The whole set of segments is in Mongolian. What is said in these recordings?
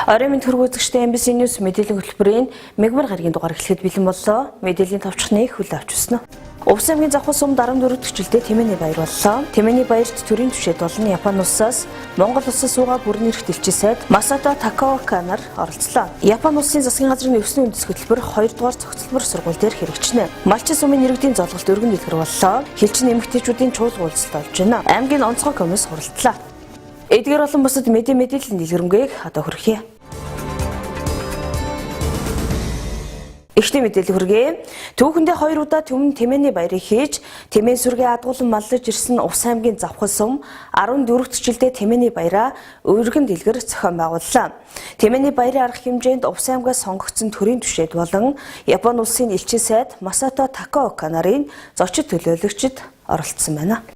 Орой мэнд хүргүүлэгчтэй MBC News мэдээллийн хөтөлбөрийн мегмар гарагийн дугаар эхлэхэд бэлэн боллоо. Мэдээллийн товчхны хүлээ авч өснө. Увс аймгийн завхан сум 14 төчлөлтэй Тэмээний баяр боллоо. Тэмээний баярт төрийн түвшээд болон Японы улсаас Монгол улсаас суугаа бүрэн эрх дэлчисээд Масато Такаока нар оролцлоо. Японы улсын засгийн газрын өвсний үндэс хөтөлбөр 2 дугаар цогцлбор сургууль дээр хэрэгжинэ. Малчин сумын иргэдийн золголт өргөн дэлгэр боллоо. Хилчин эмэгтэйчүүдийн чуулга уулзалт болж байна. Аймгийн онцгой комисс хуралдлаа. Эдгээр болон бусад мэдээллийн дэлгэрэнгийг одоо хүргэе. Эхний мэдээлэл хүргэе. Түүхэндээ 2 удаа Түмэн Тэмээний баярыг хийж, Тэмээн сүргээ адгуулан маллаж ирсэн Увс аймгийн завхан сум 14 төчлөлтэй Тэмээний баяраа өргөн дэлгэр зохион байгууллаа. Тэмээний баярын арга хэмжээнд Увс аймгаас сонгогдсон төрийн түвшээд болон Японы улсын элчин сайд Масато Такаока нарын зочид төлөөлөгчд оролцсон байна.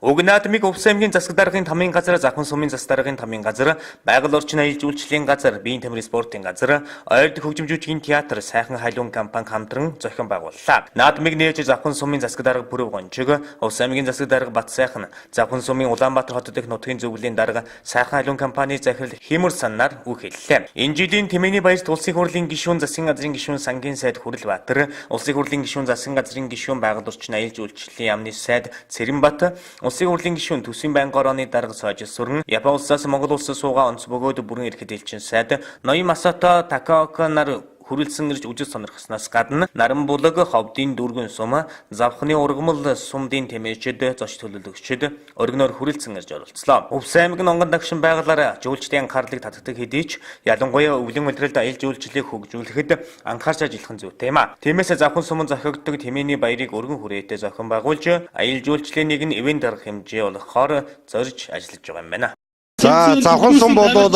Уг наадмыг Увс аймгийн засаг даргын тамийн газар, Завхан сумын засаг даргын тамийн газар, байгаль орчин аялал жуулчлалын газар, биеийн тамирын спортын газар, ойрдох хөгжимжүүлгийн театр, сайхан халуун компани хамтран зохион байгууллаа. Наадмыг нээж Завхан сумын засаг дарга Бүрөв Гончиг, Увс аймгийн засаг дарга Бат сайхан, Завхан сумын Улаанбаатар хот дэх нутгийн зөвлөлийн дарга сайхан халуун компани захирал Химүр саннаар үг хэллээ. Энэ жилийн Тэмээний баярт улсын хурлын гишүүн, засгийн газрын гишүүн, сангийн сайд Хүрэлбаатар, улсын хурлын гишүүн, засгийн газрын гишүүн, байгаль орчин аялал жуулчлалын яамны сайд Цэрэнбат, улсын хурлын гишүүн Төсвийн байнгын орооны дарга Сойжил Сүрэн, Японы улсаас Монгол улсаас суугаа онц бөгөөд бүрэн эрхэд элчин сайд Ноён Масато Такаока нар хүрэлцэн ирж үжил сонирхсноос гадна Наранбулаг, Ховдын дүүргэн сум, Завхны ургамал сумдын тэмээчд, зоч төлөөлөгчд өргөнөөр хүрэлцэн ирж оролцлоо. Увс аймгийн онгон дагшин байгалаар жуулчдын анхаарлыг татдаг хэдий ч ялангуяа өвлөн улиралд аялал жуулчлалыг хөгжүүлэхэд анхаарч ажиллах зүйтэй юм а. Тиймээс Завхан сумын зохиогддог Тэмээний баярыг өргөн хүрээтэй зохион байгуулж аялал жуулчлалын нэг ивент арга хэмжээ болохоор зорж ажиллаж байгаа юм байна. За Завхан сум болоод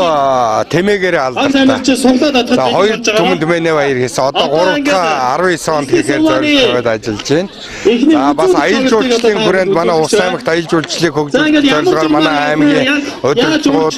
Тэмээгээр алдартай. За 2 Түмэн Тэмээний баяр хийсэн. Одоо 3 дахь 19 онд хийхээр зорилгоод ажиллаж байна. За бас аялал жуулчлалын хүрээнд манай Увс аймагт аялал жуулчлалыг хөгжүүлэх зорилгоор манай аймгийн удирдлагууд,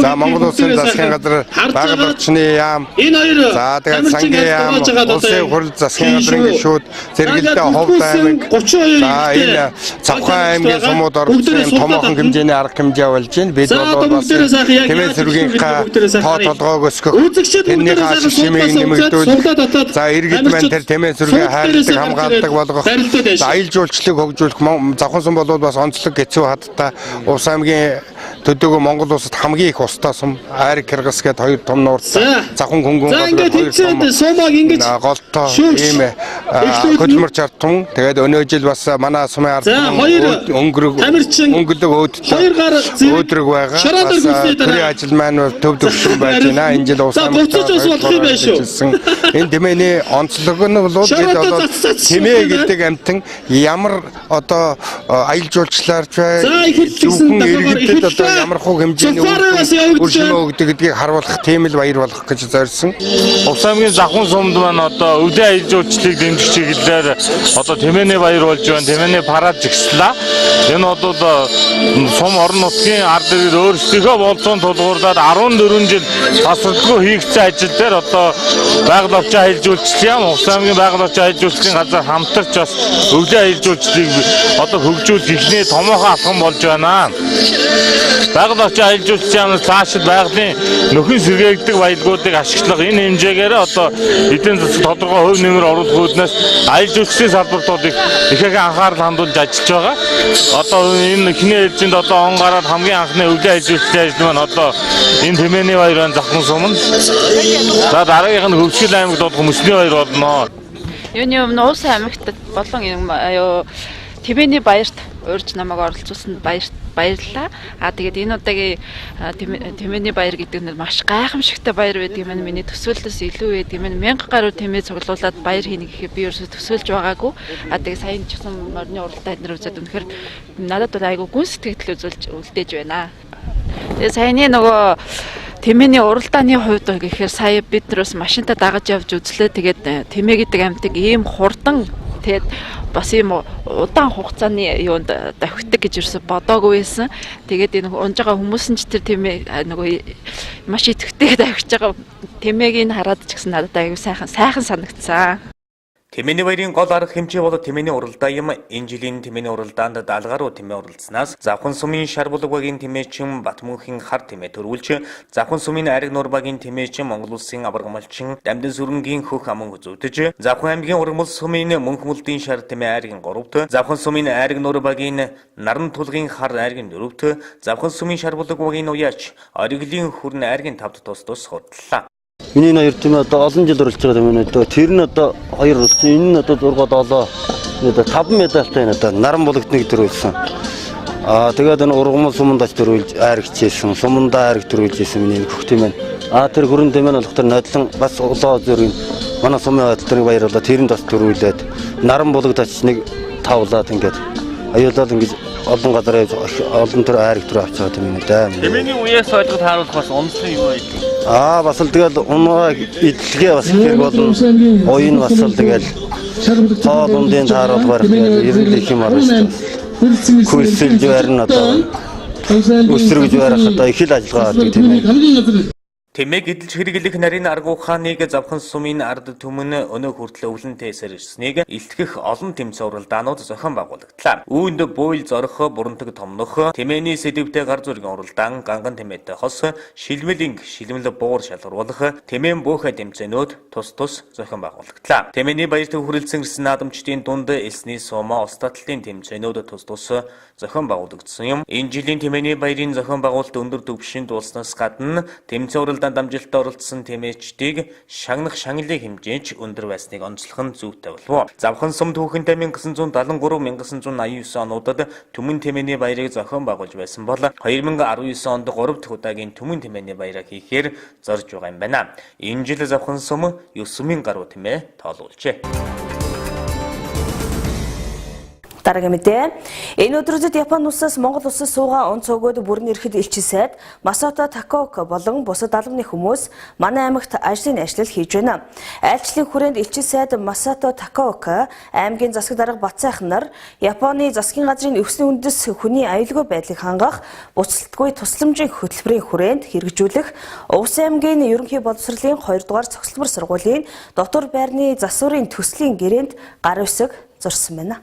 за Монгол улсын засгийн газар, байгаль орчны яам, за тэгээд сангийн яам, улсын хурал засгийн газрын гишүүд, зэрэгэлдээ Ховд аймаг, за энэ Завхан аймгийн сумууд оролцсон томоохон хэмжээний арга хэмжээ болж байна. Бид Тэмээн сүргийнхаа тоо толгоог өсгөх, тэрний ашиг шимийг нэмэгдүүл, за иргэд маань тэр Тэмээн сүргээ хайрладаг, хамгаалдаг болгох, аялал жуулчлалыг хөгжүүлэх, Завхан сум болоод бас онцлог хэцүү хаттай Увс аймгийн төдөөгөө Монгол улсад хамгийн их устай сум, Айр Кыргыз гээд 2 том нууртай, Завхан хөнгөн гадар 2 том голтой ийм хөдөлмөр чартун. Тэгээд өнөө жил бас манай сумын ард өнгөлөг өөдрөг байгаа. Төрийн ажил маань төв төвшин байж байна. Энэ жил Увс аймагт энэ Тэмээний онцлог нь бол Тэмээ гэдэг амтан ямар одоо аялал жуулчлалаарч зөвхөн иргэдэд одоо ямар хөө хэмжээний үржимөө өгдөг гэдгийг харуулах тийм л баяр болох гэж зорьсон. Увс аймгийн Завхан сумд маань одоо өвдөө аялал жуулчлалыг дэмжих чиглэлээр одоо Тэмээний баяр болж байна. Тэмээний парад жигслээ. Энэ бол сум орон нутгийн ард иргэд өөрсдийнхөө болцоонд тулгуурлаад 14 жил тасралтгүй хийгдсэн ажил дээр одоо байгаль орчин аялал жуулчлал, Увс аймгийн байгаль орчин аялал жуулчлалын газар хамтарч бас өвдөө аялал жуулчлалыг одоо хөгжүүлэх ихний томоохон алхам болж байна. Байгаль орчин аялал жуулчлалын цаашид байгалийн нөхөн сэргээгдэх баялгуудыг ашиглах энэ хэмжээгээр одоо эдийн засаг тодорхой хувь нэмэр оруулах үүднээс аялал жуулчлалын салбартууд ихээхэн анхаарал хандуулж ажиллаж байгаа. Одоо энэ эхний ээлжинд одоо он гараад хамгийн анхны өвдөө аялал жуулчлалын ажил маань одоо энэ Тэмээний баярын Завхан суманд. За дараагийнх нь Хөвсгөл аймагт болох Мөсний баяр болно. Юуны өмнө Увс аймагт болон Тэмээний баярт урьж намайг оролцуулсанд баярлалаа. Тэгээд энэ удаагийн Тэмээний баяр гэдэг нь маш гайхамшигтай баяр байдаг юм. Миний төсөөллөөс илүү байдаг юм. 1000 гаруй Тэмээ цуглуулад баяр хийнэ гэхээр би ерөөсөө төсөөлж байгаагүй. Тэгээд саяхан ч гэсэн морины уралдаанд эднэр үзээд үнэхээр надад бол айгүй гүн сэтгэл үзүүлж үлдээж байна. Тэгээд саяны нөгөө Тэмээний уралдааны хувьд гэхээр сая бид нэрс машинтаа дагаж явж үзлээ. Тэгээд Тэмээ гэдэг амьтаг ийм хурдан, тэгээд бас ийм удаан хугацааны юунд давхидаг гэж ерөөсө бодоогүй байсан. Тэгээд энэ унж байгаа хүмүүс нь ч тэр Тэмээ нөгөө маш идэвхтэй давхиж байгаа Тэмээг нь хараад ч гэсэн надад аюу сайхан санагдсан. Тэмээний баярын гол арга хэмжээ бол тэмээний уралдаа юм. Энэ жилийн тэмээний уралдаанд даалгаруу тэмээ уралдсанаас Завхан сумын Шар булаг багийн тэмээчин Батмөнхийн хар тэмээ төрүүлж, Завхан сумын Айраг нуур багийн тэмээчин Монгол улсын аваргамалчин Дамдын сүрэнгийн хөх аман үзүүлж, Завхан аймгийн Ургамал сумын Мөнхмөлдийн шар тэмээ Айргийн 3-т, Завхан сумын Айраг нуур багийн Наран тулгийн хар Айргийн 4-т, Завхан сумын Шар булаг багийн уяач Ориглын хүрн Айргийн 5-т тус хурдлаа. Миний хоёр тийм одоо олон жил уралж байгаа юм байна. Тэр нь одоо 2 уралсан. Энэ нь одоо 6 7 5 медальтай энэ одоо наран булагт нэг төрүүлсэн. Тэгээд энэ ургамал сумандаж төрүүлж айр хичээсэн. Сумандаа айр төрүүлжсэн миний хөх тийм байна. Тэр хүрэн тийм байна болохоор нодлон бас улоо зүрийн манай сумын хөдөлмөрийн баярлалаа тэрэнд бас төрүүлээд наран булагдач нэг тавлаад ингээд аюулаад ингэж олон газар олон төр айр төр авч байгаа юм да. Тэмээний уяас ойлгож харуулах бас онцлог юм байл. Бас л тэгэл унаа идэлгээ бас хэрэг болно. Оюун бас л тэгэл тоолондын тааруулах барих ерөнхий юм байна шүү дээ. Хөлсөлж барина одоо. Өсрөж барих одоо их л ажиллагаа болдог тийм ээ. Тэмээ гэдэлж хэрэглэх нарийн арга ухааныг Завхан сумын ард түмэн өнөө хүртэл өвлөнтэйсээр ирснийг илтгэх олон тэмцээн уралдаанууд зохион байгуулагдлаа. Үүнд буйл зорох, бурантаг томнох, тэмээний сэдвтэй гар зүргийн уралдаан, ганган тэмээтэй хос, шилмэл буур шалгаруулах, тэмээн буухай тэмцээнүүд тус зохион байгуулагдлаа. Тэмээний баярт хүрэлцэн ирсэн наадамчдын дунд элсний суума, ус татлын тэмцээнүүд тус зохион байгуулагдсан юм. Энэ жилийн тэмээний баярын зохион байгуулалт өндөр түвшинд дуулснаас гадна тэмцээн уралдаанд амжилттай оролцсон тэмээчдийг шагнах шагналын хэмжээч өндөр байсныг онцлох нь зүйтэй болов. Завхан сум түүхэнтэй 1973-1989 онуудад түмэн тэмээний баярыг зохион байгуулж байсан бол 2019 онд 3 дахь удаагийн түмэн тэмээний баяраа хийхээр зорж байгаа юм байна. Энэ жил Завхан сум 9 сумын гаруй тэмээ тоолуулжээ. Дараагийн мэдээ. Энэ өдрүүдэд Японы улсаас Монгол улсад суугаа он цугод бүрэн ирэхэд элчин сайд Масато Такаока болон бусад албаны хүмүүс манай аймагт ажлын ажил хийж байна. Айлчлалын хүрээнд элчин сайд Масато Такаока аймгийн засаг дарга Батсайхан нар Японы засгийн газрын өвсний үндэс хүний аюулгүй байдлыг хангах буцалтгүй тусламжийн хөтөлбөрийн хүрээнд хэрэгжүүлэх Увс аймгийн ерөнхий боловсролын 2 дугаар цогцлбор сургуулийн дотор байрны засварын төслийн гэрээнд гар үсэг зурсан байна.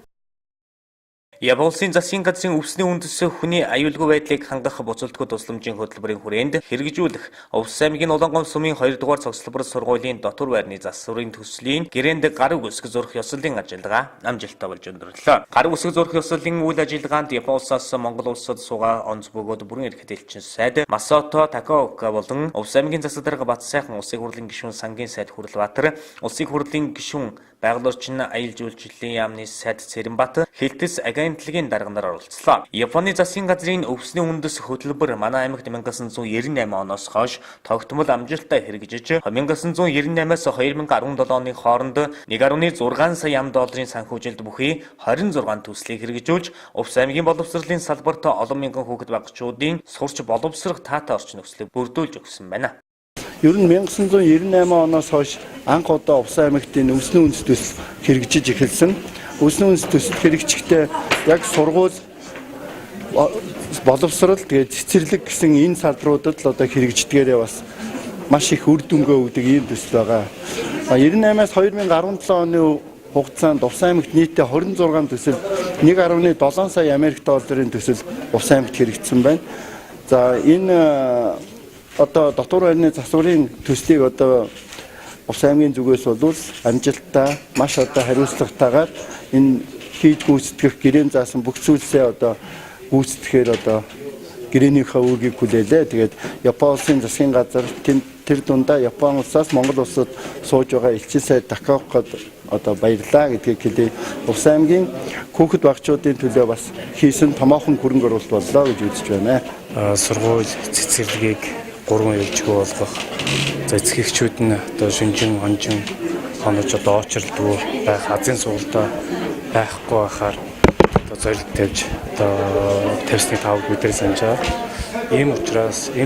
Японы улсын засгийн газрын өвсний үндэс хүний аюулгүй байдлыг хангах буцалтгүй тусламжийн хөтөлбөрийн хүрээнд хэрэгжүүлэх Увс аймгийн Улаангой сумын 2 дугаар цогцлбор сургуулийн дотор байрны засварын төслийн гэрээнд гар үсэг зурх ёслолын ажиллагаа амжилттай болж өндөрлөө. Гар үсэг зурх ёслолын үйл ажиллагаанд Японы улсаас Монгол улсад суугаа онц бөгөөд бүрэн ирэхэд элчин сайд Масато Такаока болон Увс аймгийн засаг дарга Батсайхан, улсын хурлын гишүүн Сангийн сайд Хүрлбаатар, улсын хурлын гишүүн Байгаль орчин аюул жуулчлалын яамны сайд Цэрэнбат, Хилтэс агентлагийн дарганаар оролцлоо. Японы засгийн газрын өвсний үндэс хөтөлбөр манай аймагт 1998 оноос хойш тогтмол амжилттай хэрэгжиж 1998-аас 2017 оны хооронд 1.6 сая $ам санхүүжилт бүхий 26 төслийг хэрэгжүүлж Увс аймгийн боловсролын салбарт олон мянган хүүхэд багчуудын сурч боловсрох таатай орчин нөхцөлийг бүрдүүлж өгсөн байна. Ер нь 1998 оноос хойш анх удаа Увс аймагт энэ өвсний үндэс төсөл хэрэгжиж эхэлсэн. Өвсний үндэс төсөл хэрэгжихдээ яг сургууль, боловсрол, тэгээд цэцэрлэг гэсэн энэ салбаруудад л одоо хэрэгждгээрээ бас маш их үр дүнгээ өгдөг ийм төсөл байгаа. 98-аас 2017 оны хугацаанд Увс аймагт нийтдээ 26 төсөл 1.7 сая $ын төсөл Увс аймагт хэрэгжсэн байна. За энэ одоо дотор байрны засварын төслийг одоо Увс аймгийн зүгээс бол амжилттай маш одоо хариуцлагатайгаар энэ хийж гүйцэтгэх гэрээн заасан бүх зүйлсээ одоо гүйцэтгэхээр одоо гэрээнийхээ үүргийг хүлээлээ. Тэгээд Японы улсын засгийн газар тэр дундаа Японы улсаас Монгол улсад сууж байгаа элчин сайд Такаокад одоо баярлаа гэдгийг хэлээ. Увс аймгийн хүүхэд багчуудын төлөө бас хийсэн томоохон хөрөнгө оруулалт боллоо гэж үзэж байна. Сургууль цэцэрлэгийг 3 ээлжгүй болгох. За эцэгчүүд нь одоо шүнжин хонжин хонож одоо очрлдгүй байх, азийн сургуультай байхгүй байхаар одоо зорилт тавьж одоо тестний 5 өдөр санджаа. Ийм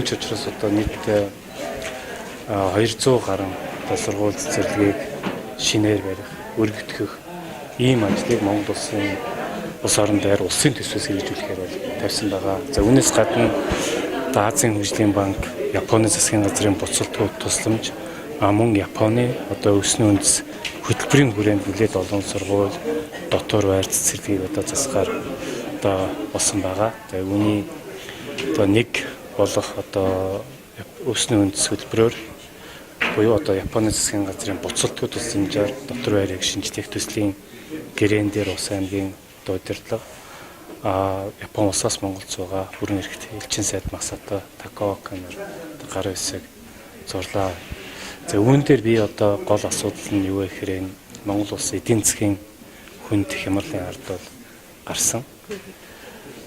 ч учраас одоо нийтдээ 200 гаруй одоо сургууль цэцэрлэгийг шинээр барих, өргөдгөх ийм ажлыг Монгол улсын улс орон дээр улсын төсвөөс хэрэгжүүлэхээр бол тавьсан байгаа. За үүнээс гадна Азийн хөгжлийн банк, Японы засгийн газрын буцалтгүй тусламж, мөн Японы одоо өвсний үндэс хөтөлбөр хөтөлбөрийн хүрээнд нэлээд олон сургууль, дотор байр цэцэрлэгийг одоо засгаар одоо болсон байгаа. Тэгээ үүний одоо нэг болох одоо өсний үндэс хөтөлбөрөөр буюу одоо Японы засгийн газрын буцалтгүй тусламжаар дотор байрыг шинжлэх төслийн гэрээн дээр Ус аймгийн одоо удирдлага Япон улсаас Монголд суугаа бүрэн эрхт элчин сайд Масато Такаока нар гарын хэсэг зурлаа. За үүн дээр би одоо гол асуудал нь юу вэ гэхээр Монгол улс эдийн засгийн хүнд хямралын ард бол гарсан.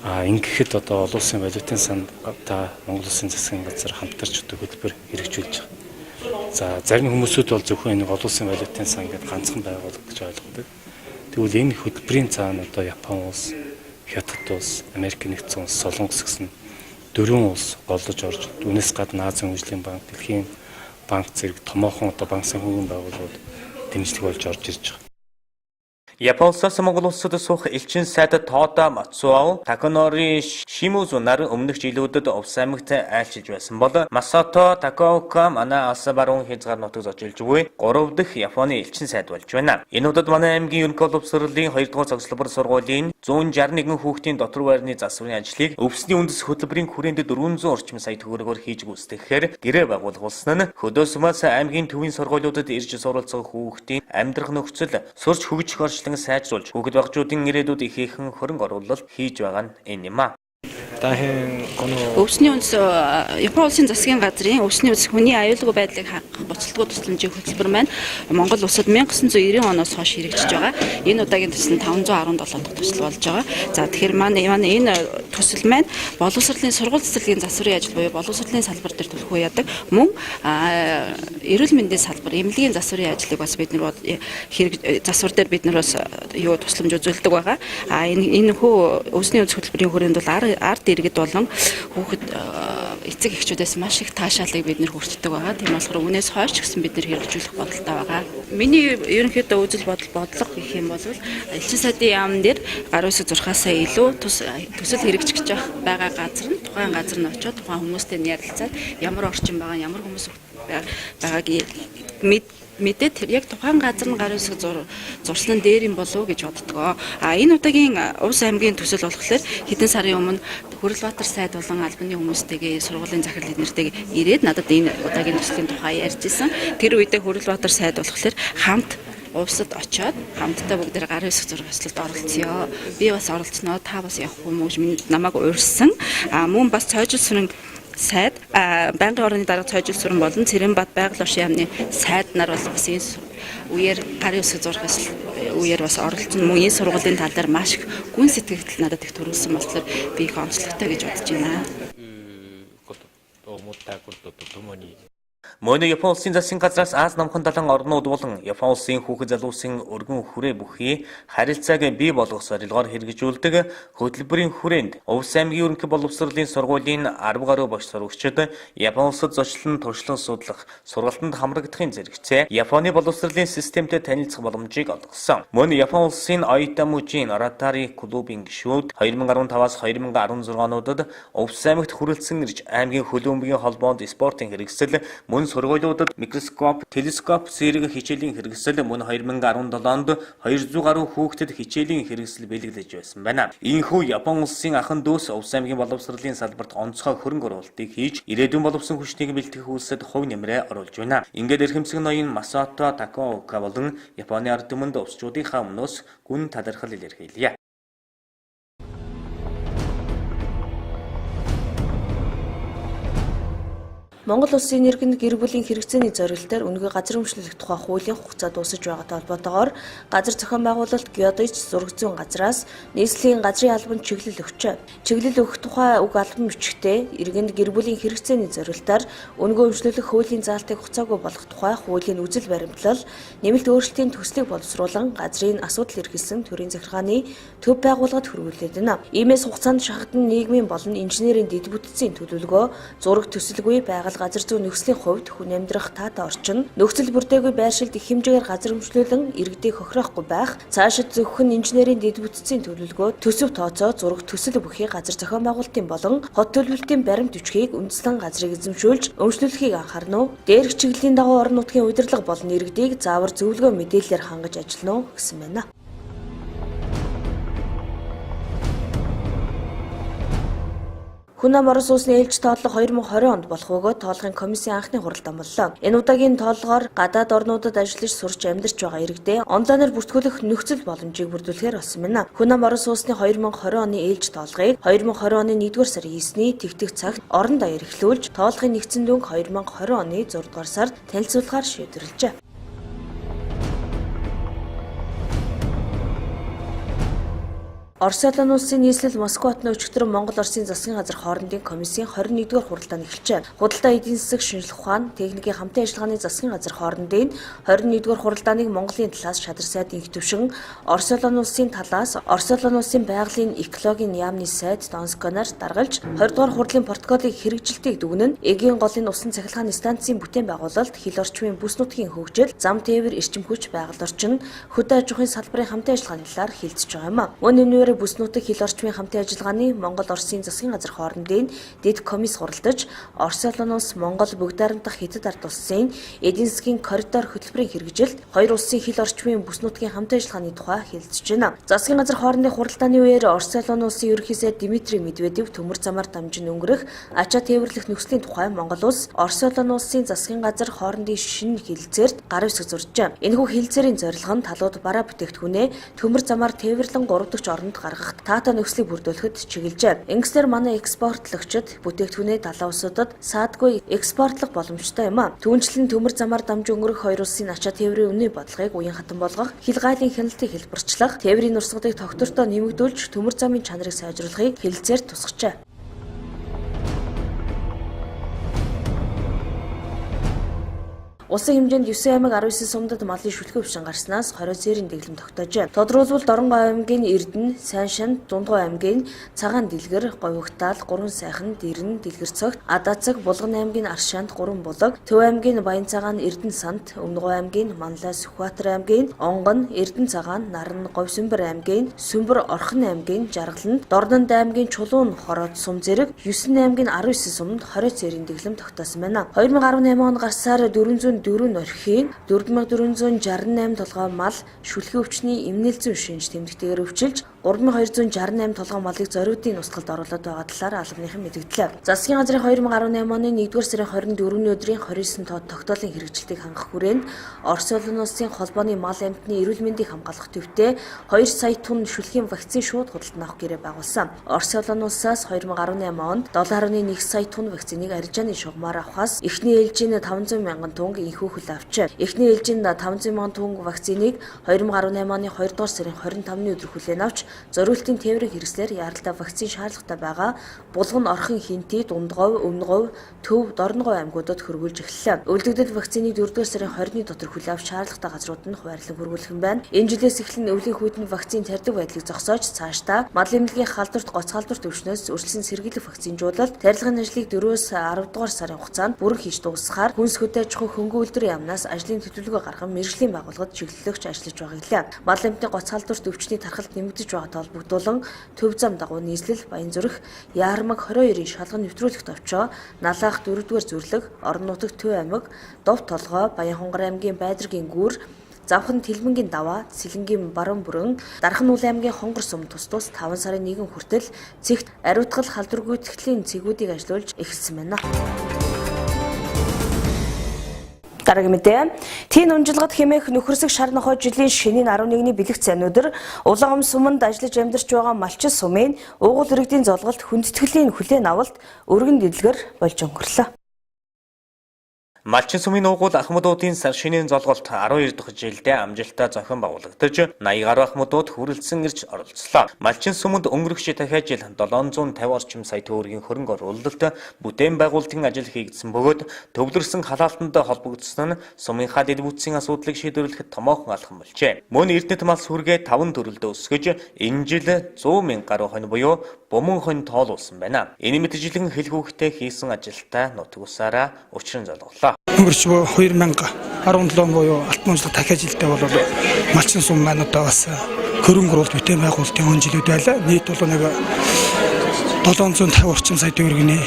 Ингэхэд одоо олон улсын валютын санд Монгол улсын засгийн газар хамтарч одоо хөтөлбөр хэрэгжүүлж байгаа. За зарим хүмүүсүүд бол зөвхөн энэ олон улсын валютын сан гэдэг ганцхан байгууллага гэж ойлгодог. Тэгвэл энэ хөтөлбөрийн цаана одоо Япон улс, Хятад улс, Америк нэгдсэн улс, Солонгос гэсэн 4 улс голдож орж үүнээс гадна Азийн хөгжлийн банк, Дэлхийн банк зэрэг томоохон одоо банк санхүүгийн байгууллагууд дэмжлэг болж орж ирж байгаа. Япон улсаас Монгол улсад суух элчин сайд Тода Мацуо Таконори Шимузу нар өмнөх жилүүдэд Увс аймагт айлчилж байсан бол Масато Такаока манай алс баруун хязгаар нутаг зожилж буй 3 дахь Японы элчин сайд болж байна. Энэ удаад манай аймгийн ерөнхий боловсролын 2 дугаар цогцлбор сургуулийн 161 хүүхдийн дотор байрны засварын ажлыг өвсний үндэс хөтөлбөрийн хүрээнд 400 орчим сая төгрөгөөр хийж гүйцэтгэхээр гэрээ байгуулсан нь хөдөөсмөөс аймгийн төвийн сургуулиудад ирж суралцах хүүхдийн амьдрах нөхцөл сурч хөгжих орчлон сайжруулж хүүхэд багжуудын ирээдүйд ихээхэн хөрөнгө оруулалт хийж байгаа нь энэ юм а. Өвсний үндэс Япон улсын засгийн газрын өвсний үндэс хүний аюулгүй байдлыг хангах буцалтгүй тусламжийн хөтөлбөр маань Монгол улсад 1990 оноос хойш хэрэгжиж байгаа. Энэ удаагийн төсөл нь 517 дахь төсөл болж байгаа. За тэгэхээр манай энэ төсөл маань боловсролын сургууль цэцэрлэгийн засварын ажил буюу боловсролын салбар дээр төлөхөө яадаг. Мөн эрүүл мэндийн салбар, эмнэлгийн засварын ажлыг бас бид нар засвар дээр бид нар бас тусламж үзүүлдэг байгаа. Энэ хөө өвсний үндэс хөтөлбөрийн хүрээнд бол ард иргэд болон хүүхэд эцэг эхчүүдээс маш их таашаалыг бид нэр хүртдэг байгаа. Тийм болохоор үнээс хойш гэсэн бид нэр хэрэгжүүлэх бодолтой байгаа. Миний ерөнхийдөө үзэл бодлого гэх юм бол элчин сайдын яам дээр гарын үсэг зурхаасаа илүү төсөл хэрэгжиж байгаа газар нь тухайн газар нь очиод тухайн хүмүүстэй ярилцаад ямар орчин байгаа, ямар хүмүүс байгааг мэдээд яг тухайн газар нь гарын үсэг зурсан нь дээр юм болов уу гэж боддгоо. Энэ удаагийн Увс аймгийн төсөл болохоор хэдэн сарын өмнө Хүрэлбаатар сайд болон албаны хүмүүстэйгээ сургуулийн захирал эднэртэйг ирээд надад энэ удаагийн төслийн тухай ярьж исэн. Тэр үедээ Хүрэлбаатар сайд болохоор хамт Увсад очиод хамтдаа бүгдээр гарын үсэг зургаслалд оролцъё. Би бас оролцсноо, та бас явах юм уу гэж намайг урьсан. Мөн бас цойжил сүрэн сайд байнгын орны дарга цойжил сүрэн болон Цэрэнбат байгаль оршин яамны сайд нар бол бас энэ үеэр гарын үсэг зурхаас үеэр бас оролцсон. Мөн энэ сургуулийн тал дээр маш их гүн сэтгэл надад их төрүүлсэн болохоор би их онцлогтой гэж бодож байна. Мөн Япон улсын засгийн газраас Аз намхан далайн орнууд болон Япон улсын хүүхэд залуусын өргөн хүрээ бүхий харилцааг бий болгох зорилгоор хэрэгжүүлдэг хөтөлбөрийн хүрээнд Увс аймгийн ерөнхий боловсролын сургуулийн 10 гаруй багш сурагчид Япон улсад зочлон туршлан судлах, сургалтанд хамрагдахын зэрэгцээ Японы боловсролын системтэй танилцах боломжийг олгосон. Мөн Япон улсын Оитамужийн Ротари клубын гишүүд 2015-аас 2016 онуудад Увс аймагт хүрэлцэн ирж аймгийн хөлбөмбөгийн холбоонд спортын хэрэгсэл мөн сургуулиудад микроскоп, телескоп зэрэг хичээлийн хэрэгсэл мөн 2017 онд 200 гаруй хүүхдэд хичээлийн хэрэгсэл бэлгэлж байсан байна. Ийхүү Япон улсын ахын дүүс Увс аймгийн боловсролын салбарт онцгой хөрөнгө оруулалтыг хийж, ирээдүйн боловсон хүчнийг бэлтгэх үйлсэд хувь нэмрээ оруулж байна. Ингээд эрхэмсэг ноён Масато Такаока болон Японы ард түмэнд увсчуудынхаа өмнөөс гүн талархал илэрхийлье. Монгол улсын иргэн гэр бүлийн хэрэгцээний зорилтоор үнэгүй газар өмчлөх тухай хуулийн хугацаа дуусаж байгаатай холбоотойгоор газар зохион байгуулалт геодезч зураг зүйн газраас нийслэлийн газрын албанд чиглэл өгчээ. Чиглэл өгөх тухай уг албан бичгтээ иргэнд гэр бүлийн хэрэгцээний зорилтоор үнэгүй өмчлөх хуулийн заалтыг хугацаагүй болгох тухай хуулийн үзэл баримтлал, нэмэлт өөрчлөлтийн төслийг боловсруулан газрын асуудал эрхэлсэн төрийн захиргааны төв байгууллагад хөрвүүлээд байна. Иймээс хугацаанд шахагдан нийгмийн болон инженерийн дэд бүтцийн төлөвлөгөө, зураг төсөлгүй байгаль чухал газар зүйн нөхцөлийн хувьд хүн амьдрах таатай орчин, нөхцөл бүрдээгүй байршилд их хэмжээгээр газар өмчлүүлэн иргэдийг хохирохгүй байх, цаашид зөвхөн инженерийн дэд бүтцийн төлөвлөгөө, төсөв тооцоо, зураг төсөл бүхий газар зохион байгуулалтын болон хот төлөвлөлтийн баримт бичгийг үндэслэн газрыг эзэмшүүлж өмчлүүлэхийг анхаарна уу? Дээрх чиглэлийн дагуу орон нутгийн удирдлага болон иргэдийг заавар зөвлөгөө мэдээллээр хангаж ажиллана уу гэсэн байна. Хүн ам Орос улсны ээлж тооллого 2020 онд болох өгөө тоолгын комиссийн анхны хуралд амллаа. Энэ удаагийн тоолгоор гадаад орнуудад ажиллаж сурч амьдарч байгаа иргэдээ онлайнаар бүртгүүлэх нөхцөл боломжийг бүрдүүлэхээр болсон байна. Хүн ам Орос улсны 2020 оны ээлж тоолгыг 2020 оны 1-р сарын 9-ний тэгтэг цагт орон даяар эхлүүлж, тоолгын нэгдсэн дүнг 2020 оны 6-р сард танилцуулахаар шийдвэрлэжээ. Орос улсын нийслэл Москва хотын өчигдөр Монгол Оросын засгийн газар хоорондын комиссийн 21-р хуралдаан эхэлжээ. Худалдаа эдийн засаг, шинжилгээ ухаан, техникийн хамтын ажиллагааны засгийн газар хоорондын 21-р хуралдааныг Монголын талаас шадар сайдын их төвшин, Орос улсын талаас Орос улсын байгалийн экологийн яамны сайд Донсконоор даргалж 20-р хурлын протоколыг хэрэгжилтийг дүгнэн эгийн голын усан цахилгааны станцын бүтээн байгуулалт, хил орчмын бүс нутгийн хөгжил, зам тээвэр, эрчим хүч, байгаль орчин, хөдөө аж ахуйн салбарын хамтын ажиллагааны талаар хэлцэж байгаа юм. Үүнээр бүс нутаг хил орчмын хамтын ажиллагааны Монгол Оросын засгийн газар хоорондын дэд комисс хуралдаж, Орос улс Монгол бүгд найрамдах Хятад ард улсын эдийн засгийн коридор хөтөлбөрийн хэрэгжилт, хоёр улсын хил орчмын бүс нутгийн хамтын ажиллагааны тухай хэлэлцэж байна. Засгийн газар хоорондын хуралдааны үеэр Орос улсын ерөнхий сайд Дмитрий Медведев төмөр замаар дамжин өнгөрөх ачаа тээвэрлэх нөхцөлийн тухай Монгол улс Орос улсын засгийн газар хоорондын шинэ хэлэлцээрт гар үсэг зуржээ. Энэхүү хэлэлцээрийн зорилго нь талууд бараа бүтээгдэхүүнээ төмөр замаар тээвэрлэн 3 дахь оронд гаргах таатай нөхцөлийг бүрдүүлэхэд чиглэлжээ. Ингэснээр манай экспортлогчид бүтээгдэхүүнээ далайн улсуудад саадгүй экспортлох боломжтой юм а. Түүнчлэн төмөр замаар дамжин өнгөрөх хоёр улсын ачаа тээврийн үнийн бодлогыг уян хатан болгох, хил гайлын хяналтыг хэлбэрчлэх, тээврийн нурсгалыг тогтвортой нэмэгдүүлж төмөр замын чанарыг сайжруулахыг хэлэлцээр тусгажээ. Улсын хэмжээнд 9 аймаг 19 сумдад малын шүлхүү бишин гарснаас 20 цэрийн дэглэм тогтоожээ. Тодорхойлбол Дорногов аймгийн Эрдэнэ, Сайншин, Дундгой аймгийн Цагаан Дэлгэр, Говьгтал, Гурван Сайхан, Дэрэн, Дэлгэр цогт, Адаацаг, Булган аймгийн Аршаанд, Гурван Булаг, Төв аймгийн Баян Цагаан, Эрдэнэ Санд, Өмнөгов аймгийн Манлай, Сүхбаатар аймгийн Онгон, Эрдэнэ Цагаан, Наран, Говьсүмбэр аймгийн Сүмбэр, Орхон аймгийн Жаргаланд, Дорнанд аймгийн Чулуун, Хороод сум зэрэг 9 аймгийн 19 сумд 20 цэрийн дэглэм тогтоосон байна. 2018 он гарсаар 404 орхигийн 4468 толгой мал шүлхий өвчний эмнэлзэн шинж тэмдэгтэйгээр өвчилж 3268 толгой малыг зориудын устгалд оруулаад байгаа талаар албаныхан мэдгдлээ. Засгийн газрын 2018 оны 1-р сарын 24-ний өдрийн 29 тоод тогтоолын хэрэгжилтийг хангах хүрээнд Орос улсын холбооны мал амьтны эрүүл мэндийг хамгаалах төвтэй 2 сая тонн шүлхийн вакцины шууд худалдан авах гэрээ байгуулсан. Орос улсаас 2018 онд 7.1 сая тонн вакциныг арилжааны шугамаар авахаас эхний ээлжийн 500 мянган тонн инхүү хөл авчээ. Эхний ээлжийн 500 мянган тонн вакциныг 2018 оны 2-р сарын 25-ны өдөр хүлээн авч зориултын тээврийн хэрэгслэр яралтай вакцины шаардлагатай байгаа Булган, Орхон, Хинти, Дундгов, Өмнөгов, Төв, Дорногов аймагуудад хөрвүүлж эхэллээ. Өвлөгдөд вакциныг 4-р сарын 20-ны дотор хүлээн авч шаардлагатай газрууд нь хуваарлан хөрвүүлэх юм байна. Энэ жилээс эхлэн өвлийн хүйтэн вакцины тарьдаг байдлыг зогсоож цаашдаа мал эмнэлгийн халдварт гоцгалдвар төвшнөөс өршлөн сэргийлэх вакцинжуулалт тарьлагын ажлыг 4-өөс 10-р сарын хугацаанд бүрэн хийж дуусгахаар хүнс хөдөө аж ахуй хөнгө үйлдвэрийн яамнаас ажлын төлөвлөгөө гарган мэргэжлийн байгууллагад чиглэлөгч ажиллаж байгаа гэлээ. Мал эмтний гоцгалдварт өвчний тархалт нэмэгдэж байгаатай холбогдуулан төв зам дагуу нийслэл Баянзүрх, Яармаг 22-ийн шалган нэвтрүүлэх товчоо, Налаах 4-р зүрлэг, Орон нутаг Төв аймаг, Дов толгой, Баянхонгор аймгийн Байдргийн гүүр, Завхан Тэлмэнгийн даваа, Сэлэнгийн баруун бүрэн, Дархан уулын аймгийн Хонгор сум тус 5 сарын 1 хүртэл цэгт ариутгал халдваргүйтгэлийн цэгүүдийг ажиллуулж эхэлсэн байна. Дараагийн мэдээ. Тийн унжилгад хэмээх нөхөрсөг шар нохой жилийн шөнийн 11-ний бэлэгцэн өдөр Улаангам суманд ажиллаж амьдарч байгаа малчин сумын уугуул иргэдийн золголт хүндэтгэлийн хүлээн авалт өргөн дэлгэр болж өнгөрлөө. Малчин сумын уугуул ахмадуудын сар шинийн золголт 12 дахь жилдээ амжилттай зохион байгуулагдаж 80 гаруй ахмадууд хүрэлцэн ирж оролцлоо. Малчин суманд өнгөрөх дахиад жил 750 орчим сая төгрөгийн хөрөнгө оруулалт бүтээн байгуулалтын ажил хийгдсэн бөгөөд төвлөрсөн халаалтанд холбогдсон нь сумынхаа дэд бүтцийн асуудлыг шийдвэрлэхэд томоохон алхам болжээ. Мөн эрдэнэт мал сүргээ 5 төрөлдөө өсгөж энэ жил 100 мянга гаруй хонь буюу бомон хонь тоолуулсан байна. Энэ мэтчилэн хэл хүүхдэд хийсэн ажилдаа нутаг усаараа учран золголоо. Өнгөрч 2017 буюу алтан онцлог дахиад жилдээ бол малчин сум маань одоо бас хөрөнгө оруулалт бүтээн байгуулалтын он жилүүд байлаа. Нийт бол нэг 750 орчим сая төгрөгийн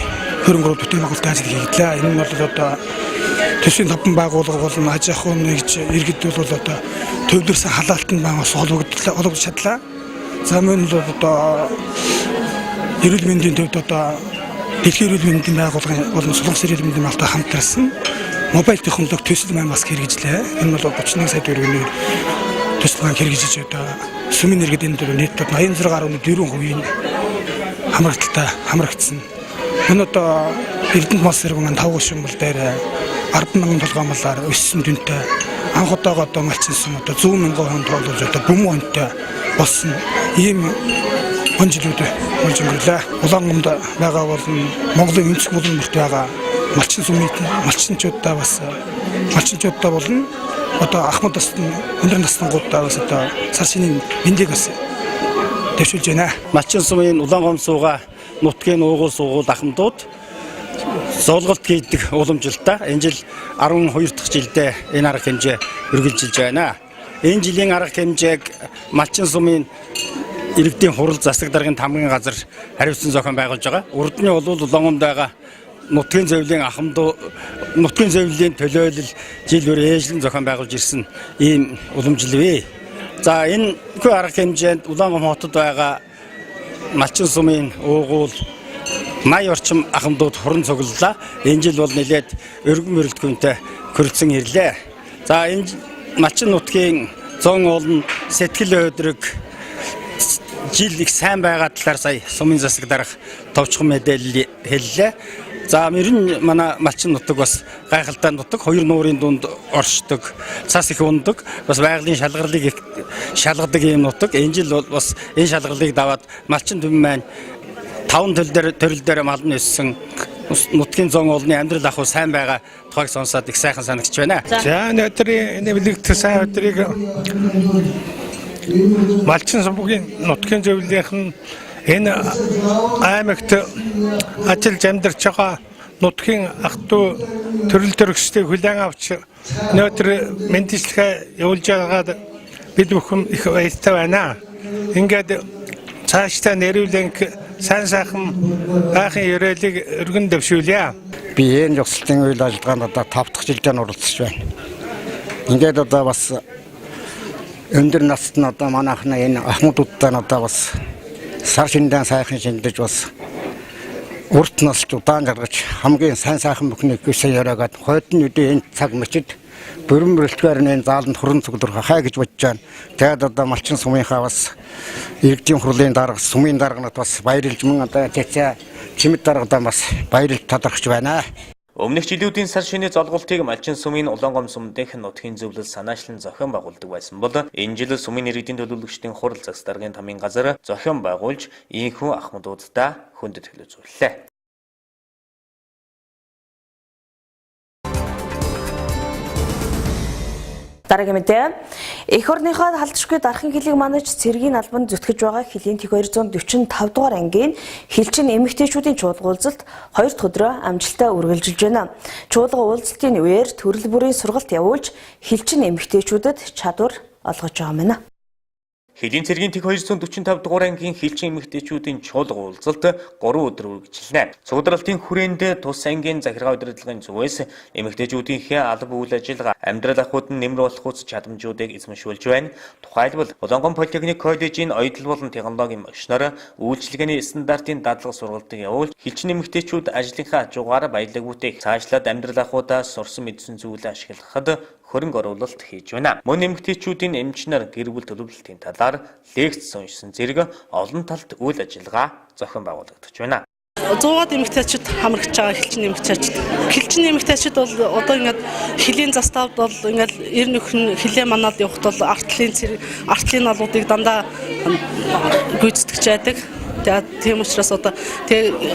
хөрөнгө оруулалт бүтээн байгуулалтын ажил хийгдлээ. Энэ нь бол одоо төсвийн товхон байгууллага болон аж ахуйн нэгж иргэд бол одоо төвлөрсөн халаалтанд бас олгож чадлаа. За мөн бол одоо эрүүл мэндийн төвд одоо дэлхийн эрүүл мэндийн байгууллагын болон Солонгос эрүүл мэндийн малтай хамтарсан мобайл технологи төсөл маань бас хэрэгжлээ. Энэ бол 31 сая төгрөгийн төсөл маань хэрэгжиж одоо сүмийн иргэд энэ нийт 86.4% хамрагдсан. Энэ одоо Эрдэнэт мал сэрэг маань 5 шимбэл дээр 10,000 толгоомлоор өссөн дүнтэй анх удаага одоо малчин сум одоо 100 мянган хон тоолж одоо бөмбөг онтой болсон ийм онжилүүд болж өнгөрлөө. Улаангомд байгаа бол Монголын өнцөг булан бүрт байгаа малчин сумын малчинчуудаа бас малчинчуудаа болон одоо ахмад насны өндөр насныгуудаа бас одоо сар шинийн бэлэг бас дэвшүүлж байна. Малчин сумын Улаангом сууга нутгийн уугуул суугуул ахмадууд золголт хийдэг уламжилтаа энэ жил 12 дахь жилдээ энэ арга хэмжээ үргэлжилж байна. Энэ жилийн арга хэмжээг малчин сумын иргэдийн хурал засаг даргын тамгын газар хариуцсан зохион байгуулж байгаа. Урд нь бол Улаангомд байгаа нутгийн зөвлөлийн ахмадууд нутгийн зөвлөлийн төлөөлөл жил бүр ээжлэн зохион байгуулж ирсэн ийм уламжил вэ. За энэ арга хэмжээнд Улаангом хотод байгаа малчин сумын уугуул 80 орчим ахмадууд хуран цуглалаа. Энэ жил бол нэлээд өргөн мөрөлдгөнтэй хүрэлцэн ирлээ. За энэ малчин нутгийн зон олон сэтгэл өдрөг жил их сайн байгаа талаар сая сумын засаг дарга товчхон мэдээлэл хэллээ. За мөрөн манай малчин нутаг бас гайхалтай нутаг, хоёр нуурын дунд оршдог, цас их ундаг, бас байгалийн шалгарлыг шалгадаг ийм нутаг. Энэ жил бол бас энэ шалгарлыг даваад малчин төв маань 5 төрөл дээр мал нь өссөн нутгийн зон олны амьдрал ахуй сайн байгаа тухайг сонсоод их сайхан санагдж байна. За өнөөдрийн нэвлэгдэх сайн өдрийг малчин сумын нутгийн зөвлөлийнхэн энэ аймагт ажиллаж амьдарч байгаа нутгийн ах トゥ төрөл төрөстэй хүлээн авч өнөөдөр мэдээлэлээ явуулж байгаад бид бүхэн их баяртай байна. Ингээд цаашдаа нэрвэлэн сайн сайхан байхын ерөөлийг өргөн дэвшүүлье. Би энэ ёслолтын үйл ажиллагаанд одоо 5 дахь жилдээ оролцож байна. Ингээд одоо бас өндөр насны одоо манайхна энэ ахмадуудтай одоо бас сар шиндэн сайхан шиндэж бас урт насч удаан жаргаж хамгийн сайн сайхан бүхнийг хүсэж яриагаад хойдны үдийн энэ цаг мөчид бүрэн бүрэлдэхүүн энэ зааланд хуран цуглар хаа гэж бодож байна. Тэгээд одоо малчин сумынхаа бас иргэдийн хурлын дарга сумын дарганад бас баярлж мөн одоо цэцэ чимэд даргадаа бас баярлж талархж байна. Өмнөх жилүүдийн сар шинэ золголтыг малчин сумын Улаангом сум дэх нутгийн зөвлөл санаачлан зохион байгуулдаг байсан бол энэ жил сумын иргэдийн төлөөлөгчдийн хурал засаг даргын тамгын газар зохион байгуулж ийхүү ахмадуудаа хүндэт төлөвлөлээ. Дараагийн мэдээ. Эх орныхоо халдшгүй дархан хэлийг манаж цэргийн албанд зүтгэж байгаа хэлийн тэг 245 дугаар ангийн хэлчин эмэгтэйчүүдийн чуулга уулзалт 2 дахь өдрөө амжилттай үргэлжилж байна. Чуулга уулзалтын үеэр төрөл бүрийн сургалт явуулж хэлчин эмэгтэйчүүдэд чадвар олгож байгаа юм. Хэлийн цэргийн тэг 245 дугаар ангийн хэлчин эмэгтэйчүүдийн чуулга уулзалт 3 өдөр үргэлжилнэ. Цугларалтын хүрээнд тус ангийн захиргаа удирдлагын зүгээс эмэгтэйчүүдийнхээ алба үйл ажиллагаа амьдрал ахуйд нь нэмэр болох үс чадамжуудыг эзэмшүүлж байна. Тухайлбал Улаангом политехник коллежийн оюутал болон технологийн багш нар үйлчилгээний стандартын дадлага сургалтыг явуулж хэлчин эмэгтэйчүүд ажлынхаа хажуугаар баялаг бүтээх, цаашлаад амьдрал ахуйдаа сурсан мэдсэн зүйлээ ашиглахад хөрөнгө оруулалт хийж байна. Мөн эмэгтэйчүүдийн эмчнэр гэр бүл төлөвлөлтийн талаар лекц уншсан зэрэг олон талт үйл ажиллагаа зохион байгуулагдаж байна. 100-аад эмэгтэйчүүд хамрагч байгаа хэлчин эмэгтэйчүүд. Хэлчин эмэгтэйчүүд бол одоо ингээд хилийн заставд бол ингээд ер нь хилээ манаад явахд бол артлын налуудыг дандаа гүйцэтгэж байдаг. Тийм учраас одоо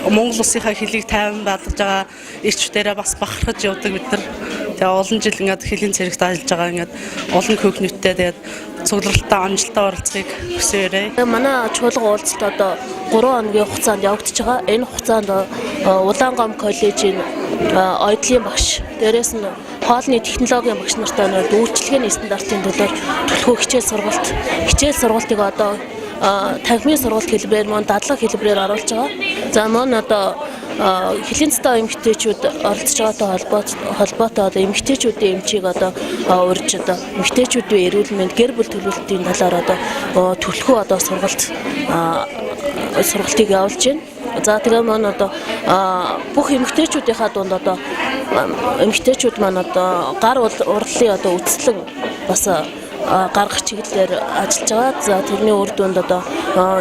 Монгол улсынхаа хилийг тайван байлгаж байгаа ирчүүдээрээ бас бахархаж явдаг бид нар. Олон жил ингээд хилийн цэрэгт ажиллаж байгаа ингээд олон хүүхнүүдтэй тэгээд цугларалтай амжилттай оролцохыг хүсээрэй. Манай чуулга уулзалт одоо 3 хоногийн хугацаанд явагдаж байгаа. Энэ хугацаанд Улаангом коллежийн ойдлын багш, дээрээс нь хоолны технологийн багш нартай үйлчлэгээний стандартын төлөөр төлөвлөгөө хичээл сургалтыг одоо танхимын сургалт хэлбэрээр мөн дадлаг хэлбэрээр оруулж байгаа. За мөн одоо хилийн цэцтэй эмэгтэйчүүд оролцож байгаатай холбоотой одоо эмэгтэйчүүдийн эмчийг одоо урьж одоо эмэгтэйчүүдийн эрүүл мэнд гэр бүл төлөвлөлтийн талаар одоо төлхөө одоо сургалтыг явуулж байна. За тэгээ маань одоо бүх эмэгтэйчүүдийнхаа дунд одоо эмэгтэйчүүд маань одоо гар урлалын одоо үтслэн бас гаргах чиглэлээр ажиллаж байгаа. За тэрний үр дүнд одоо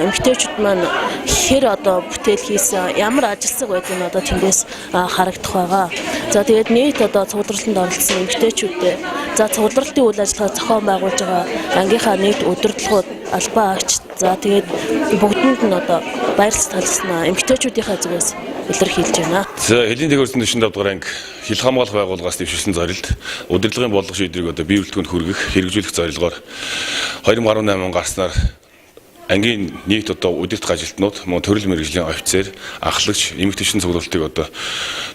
эмэгтэйчүүд маань хэр одоо бүтээл хийсэн, ямар ажилсаг байдгийг одоо тэндээс харагдах байгаа. За тэгээд нийт одоо цугларалтанд оролцсон эмэгтэйчүүдтэй за цугларалтын үйл ажиллагаа зохион байгуулж байгаа ангийнхаа нийт удирдлагууд албан агч за тэгээд бүгдэнд нь одоо баярлалт талсан эмэгтэйчүүдийнхаа зүгээс илэрхийлж байна. За хилийн дээгүүрсэн 45 дугаар анги хил хамгаалах байгууллагаас дэвшүүлсэн зорилт удирдлагын бодлого шийдвэрийг одоо бие бүртгэнд хүргэх хэрэгжүүлэх зорилгоор 2018 он гарснаар ангийн нийт одоо удирдах ажилтнууд мөн төрөл мэргэжлийн офицер, ахлагч, эмэгтэйчүүдийн цуглуулалтыг одоо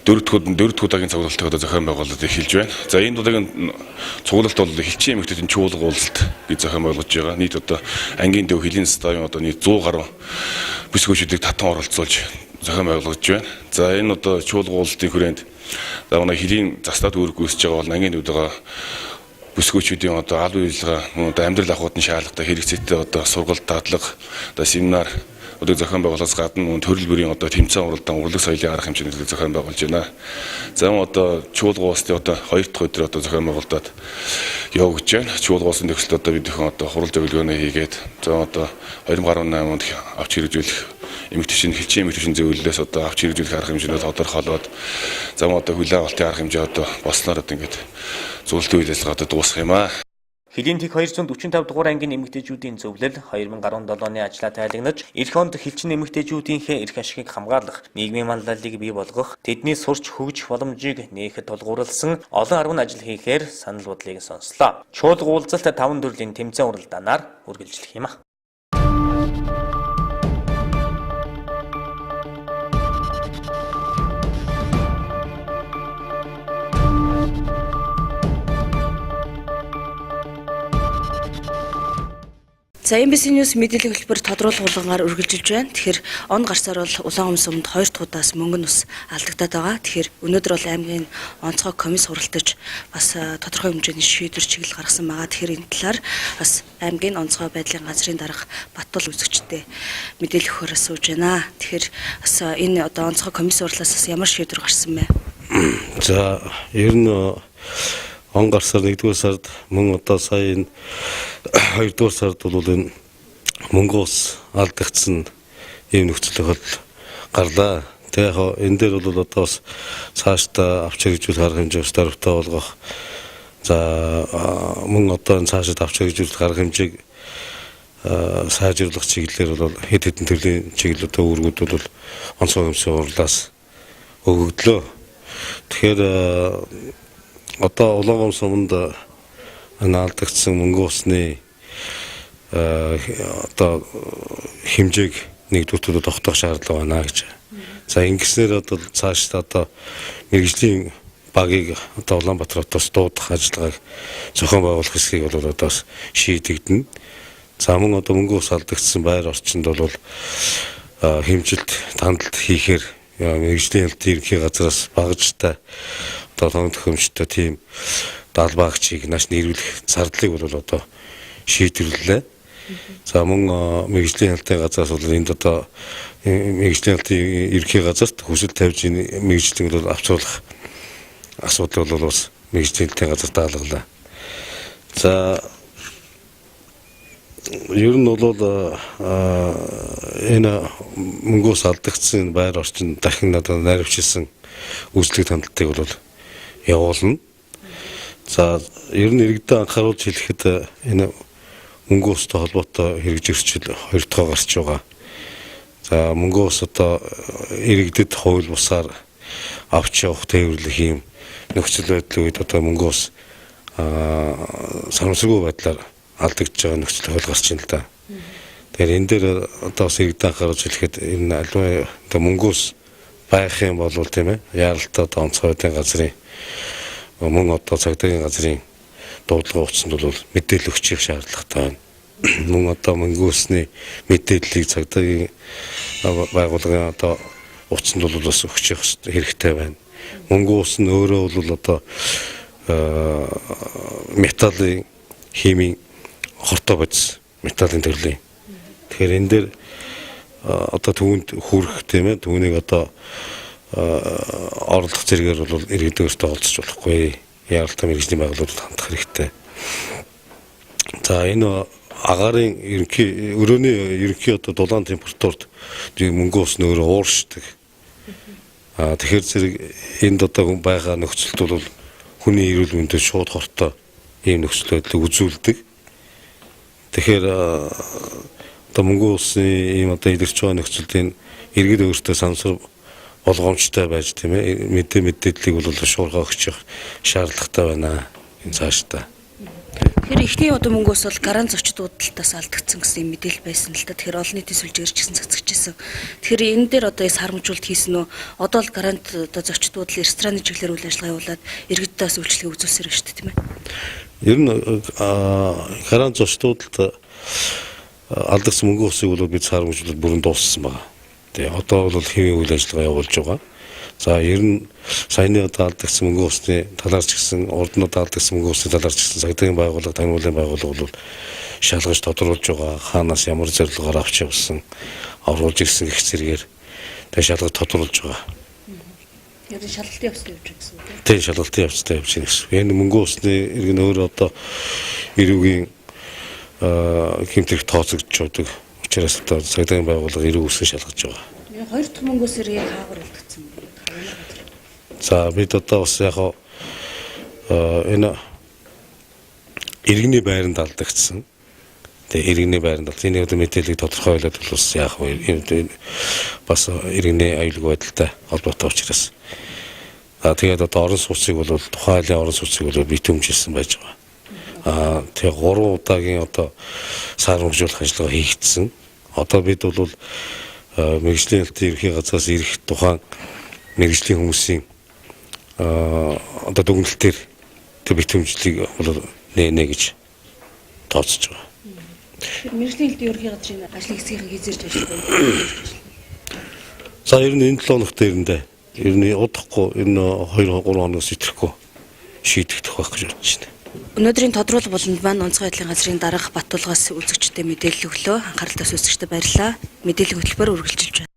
4 дахь удаагийн цуглуулалтыг одоо зохион байгуулалт эхэлж байна. За энэ удаагийн цуглуулалт бол хилчин эмэгтэйчүүдийн чуулга уулзалт гэж зохион байгуулж байгаа. Нийт одоо ангийн дэв хилийн стадион одоо нийт 100 гаруй бүсгүйчүүдийг татан оролцуулж зохион байгуулж байна. За энэ одоо чуулга уулзалтын хүрээнд за манай хилийн застаад үүрэг гүйцэж байгаа бол ангийн дэвд байгаа бүсгүйчүүдийн одоо албан үйлчилгээ одоо амьдрал ахуйд нь шаардлагатай хэрэгцээтэй одоо сургалт дадлага одоо семинар одоо зохион байгуулалтаас гадна төрөл бүрийн одоо тэмцээн уралдаан урлаг соёлын арга хэмжээний зохион байгуулж байна. За одоо чуулга уулзалтын одоо 2 дахь өдөр одоо зохион байгуулалтад явагдаж байна. Чуулга уулзалтын төгсөлд одоо бид хэн одоо хурал зөвлөгөөнөө хийгээд за одоо 2018 онд авч хэрэгжүүлэх хилчин эмэгтэйчүүдийн зөвлөлөөс одоо авч хэрэгжүүлэх арга хэмжээнүүд тодорхойлоод за одоо хүлээн авалтын арга хэмжээ одоо болсноор одоо ингээд зөвлөлтийн үйл ажиллагаа одоо дуусгах юм аа. Хилийн тэг 245 дугаар ангийн эмэгтэйчүүдийн зөвлөл 2017 оны ажлаа тайлагнаж, эх онд хилчин эмэгтэйчүүдийнхээ эрх ашигыг хамгаалах, нийгмийн манлайллыг бий болгох, тэдний сурч хөгжих боломжийг нээхэд тулгуурласан олон 10 ажил хийхээр санал бодлыг сонслоо. Чуулга уулзалт 5 төрлийн тэмцээн уралдаанаар үргэлжлэх юм аа. За MBC News мэдээллийн хөтөлбөр тодруулгуулгаар үргэлжилж байна. Тэгэхээр он гарсаар бол Улаангом сумд 2 дахь удаас мөнгөн ус алдагдаад байгаа. Тэгэхээр өнөөдөр бол аймгийн онцгой комисс суралтаж бас тодорхой хэмжээний шийдвэр чиглэл гаргасан байгаа. Тэгэхээр энэ талаар бас аймгийн онцгой байдлын газрын дарга Баттул үзэгчтэй мэдээлэл өгөхөөр сууж байна. Тэгэхээр бас энэ одоо онцгой комисс сурлаас ямар шийдвэр гарсан бэ? За ер нь он гарсаар 1-р сард мөн одоо сая энэ 2-р сард бол энэ мөнгө ус алдагдсан ийм нөхцөл байдал гарлаа. Тэгээ яг энэ дээр бол одоо бас цаашдаа авч хэрэгжүүлэх арга хэмжээ ус дөрвтэй болгох. За мөн одоо энэ цаашид авч хэрэгжүүлэх арга хэмжээг сайжруулах чиглэлээр бол хэд хэдэн төрлийн чиглэлүүд үүргүүд бол онцгой комиссын урлаас өгөгдлөө. Тэгэхээр одоо Улаангом суманд наалдагдсан мөнгө усны одоо хэмжээг нэгдүгээрт тогтоох шаардлага байна гэж. За ингэснээр одоо цаашдаа одоо мэргэжлийн багийг одоо Улаанбаатар хотоос дуудах ажиллагааг зохион байгуулах хэсгийг бол одоо шийдэгдэнэ. За мөн одоо мөнгө ус алдагдсан байр орчинд бол хэмжилт тандалт хийхээр мэргэжлийн хэлтийн ерөнхий газраас багажтай одоо төхөмжтэй тийм даалбаагчийг нааш нэрвүүлэх зардлыг бол одоо шийдвэрлэлээ. За мөн мэргэжлийн хэлтийн газраас бол энд одоо мэргэжлийн хэлтийн ерөнхий газарт хүсэл тавьж мэргэжлийг бол авчруулах асуудал бол бас мэргэжлийн хэлтийн газар даалгалаа. За ер нь бол энэ мөнгөөс алдагдсан байр орчин дахин надад найрвчилсан үйлчлэг тандалтыг бол явуулна. За ер нь иргэдэд анхааруулж хэлэхэд энэ мөнгөөстэй холбоотой хэрэгжигчид хоёр дахь гарч байгаа. За мөнгөөс одоо иргэдэд хууль бусаар авч явах тээвэрлэх юм нөхцөл байдлын үед одоо мөнгөөс санамсаргүй байдлаар алдагдж байгаа нөхцөл байдал гарч ийн л да. Тэгэхээр энэ дээр одоо бас иргэдэд анхааруулж хэлэхэд энэ аливаа одоо мөнгөөс байх юм бол тийм ээ яаралтай одоо онцгой байдлын газрын мөн одоо цагдаагийн газрын дуудлага утсанд бол мэдээлэл өгчих шаардлагатай байна. Мөн одоо мөнгөөсний мэдээллийг цагдаагийн байгууллагын одоо утсанд бол бас өгчих хэрэгтэй байна. Мөнгөөс нь өөрөө бол одоо металлын химийн хортой бодис металлын төрлийн. Тэгэхээр энэ дээр одоо түүнд хүрэх тийм ээ түүнийг одоо орлох зэрэгээр бол иргэд өөртөө олзож болохгүй. Яаралтай мэргэжлийн байгууллагууд хандах хэрэгтэй. За энэ агарын ерөнхий одоо дулаан температурт мөнгөөс нь өөрөө ууршдаг. Тэгэхээр зэрэг энд одоо байгаа нөхцөлд бол хүний эрүүл мэндэд шууд хортой ийм нөхцөл байдлыг үзүүлдэг. Тэгэхээр одоо мөнгөөсний ийм одоо илэрч байгаа нөхцөлд иргэд өөртөө сансар болгоомжтой байж тийм ээ мэдээллийг бол шуурга өгчих шаардлагатай байна энэ цаашдаа. Тэгэхээр эхний одоо мөнгөөс бол гарант зочдуудтаас алдагдсан гэсэн мэдээлэл байсан л да. Тэгэхээр олон нийтийн сүлжээр ч гэсэн цацгажсэн. Тэгэхээр энэ дээр одоо харамжуулт хийсэн үү? Одоо л гарант одоо зочдууд л рестораны чиглэлээр үйл ажиллагаа явуулаад иргэдээс үйлчлэгээ үзүүлсээр байна шүү дээ, тийм ээ. Ер нь гарант зочдуудад алдагдсан мөнгөөсийг бол бид харамжуулалт бүрэн дууссан байна. Тэгээ одоо бол хэвийн үйл ажиллагаа явуулж байгаа. За ер нь саяны одоо алдагдсан мөнгөөсний талаарч гисэн урднууд алдагдсан мөнгөөсний талаарч гисэн цагдаагийн байгууллага, тагнуулын байгууллага бол шалгаж тодруулж байгаа. Хаанаас ямар зорилгоор авч явсан, оруулж ирсэн гэх зэрэгээр тэгээ шалгаж тодруулж байгаа. Яг шалгалтын явцтай явж байгаа гэсэн үг. Тэгээ шалгалтын явцтай явж байгаа гэсэн. Энэ мөнгөөсний иргэн өөр одоо эрүүгийн хэмтэрх тооцогдчихдаг. Учраас одоо цагдаагийн байгууллага эрүү үсгэн шалгаж байгаа. Хоёр дахь мөнгөөс ирээ хаагаар алдагдсан юм. За бид одоо бас яг энэ иргэний байранд алдагдсан. Тэгээ иргэний байранд алдсан. Энэ одоо мэдээллийг тодорхойлоод бас яг бас иргэний аюулгүй байдалтай холбоотой учраас. Тэгээд одоо орон сууцыг бол тухайн айлын орон сууцыг бол битүүмжилсэн байж байгаа. Тэгээ 3 удаагийн одоо сар хөгжүүлэх ажиллагаа хийгдсэн. Одоо бид бол мэргэжлийн хэлтийн ерхий газраас ирэх тухайн мэргэжлийн хүмүүсийн одоо дүгнэлтээр тэр битүүмжлийг бол нэ гэж тооцож байгаа. Мэргэжлийн хэлтийн ерхий газрын ажлын хэсгийг хизээрж ажилладаг. За ер нь энэ 7 хоногт эрэндээ ер нь удахгүй энэ 2-3 хоногоос итэхгүй шийдэгдэх байх гэж бодож байна. Өнөөдрийн тодруулга болонд маань онцгой байдлын газрын дарга Баттулгаас үзэгчдэд мэдээлэл өглөө. Анхааралтай үзэгчдэд баярлалаа. Мэдээллийн хөтөлбөр үргэлжилж байна.